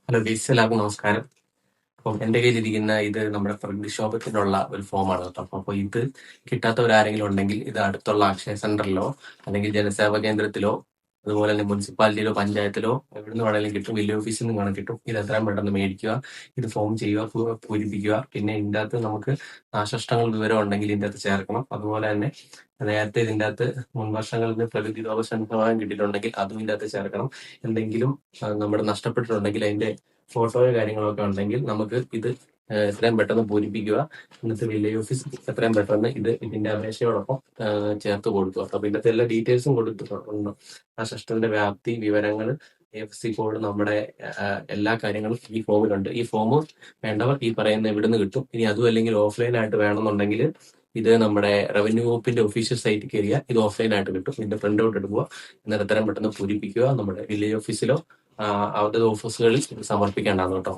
Hello guys, എല്ലാവർക്കും നമസ്കാരം. അപ്പം എൻ്റെ കയ്യിലിരിക്കുന്ന ഇത് നമ്മുടെ പ്രകൃതിക്ഷോഭത്തിനുള്ള ഒരു ഫോമാണ് കേട്ടോ. അപ്പോൾ ഇത് കിട്ടാത്തവരാരെങ്കിലും ഉണ്ടെങ്കിൽ ഇത് അടുത്തുള്ള അക്ഷയ സെന്ററിലോ അല്ലെങ്കിൽ ജനസേവാ കേന്ദ്രത്തിലോ അതുപോലെ തന്നെ മുനിസിപ്പാലിറ്റിയിലോ പഞ്ചായത്തിലോ എവിടുന്ന് വേണമെങ്കിലും കിട്ടും. വില്ലേജ് ഓഫീസിൽ നിന്ന് വേണം കിട്ടും. ഇത് എത്രയും പെട്ടെന്ന് മേടിക്കുക, ഇത് ഫോം ചെയ്യുക, പൂരിപ്പിക്കുക. പിന്നെ ഇതിൻ്റെ അകത്ത് നമുക്ക് നാശനഷ്ടങ്ങൾ വിവരം ഉണ്ടെങ്കിൽ ഇതിൻ്റെ അകത്ത് ചേർക്കണം. അതുപോലെ തന്നെ നേരത്തെ ഇതിൻ്റെ അകത്ത് മുൻ വർഷങ്ങളിൽ പ്രകൃതി ദോഷ കിട്ടിയിട്ടുണ്ടെങ്കിൽ അതും ഇതിൻ്റെ അകത്ത് ചേർക്കണം. എന്തെങ്കിലും നമ്മുടെ നഷ്ടപ്പെട്ടിട്ടുണ്ടെങ്കിൽ അതിന്റെ ഫോട്ടോയോ കാര്യങ്ങളോ ഒക്കെ ഉണ്ടെങ്കിൽ നമുക്ക് ഇത് എത്രയും പെട്ടെന്ന് പൂരിപ്പിക്കുക. എന്നിട്ട് വില്ലേജ് ഓഫീസ് എത്രയും പെട്ടെന്ന് ഇതിന്റെ അപേക്ഷയോടൊപ്പം ചേർത്ത് കൊടുക്കുക. അപ്പൊ ഇതിന്റെ എല്ലാ ഡീറ്റെയിൽസും കൊടുത്തിട്ടുണ്ട്. ആ സിസ്റ്റത്തിന്റെ വ്യാപ്തി, വിവരങ്ങൾ, AFC കോഡ്, നമ്മുടെ എല്ലാ കാര്യങ്ങളും ഈ ഫോമിലുണ്ട്. ഈ ഫോം വേണ്ടവർ ഈ പറയുന്ന ഇവിടുന്ന് കിട്ടും. ഇനി അതും അല്ലെങ്കിൽ ഓഫ്ലൈൻ ആയിട്ട് വേണമെന്നുണ്ടെങ്കിൽ ഇത് നമ്മുടെ റവന്യൂ വകുപ്പിന്റെ ഒഫീഷ്യൽ സൈറ്റിൽ കയറിയാൽ ഇത് ഓഫ്ലൈൻ ആയിട്ട് കിട്ടും. ഇതിന്റെ പ്രിന്റ് ഔട്ട് എടുക്കുക, എന്നിട്ട് എത്രയും പെട്ടെന്ന് പൂരിപ്പിക്കുക. നമ്മുടെ വില്ലേജ് ഓഫീസിലോ അവരുടെ ഓഫീസുകളിൽ ഇത് സമർപ്പിക്കേണ്ടതാണ് കേട്ടോ.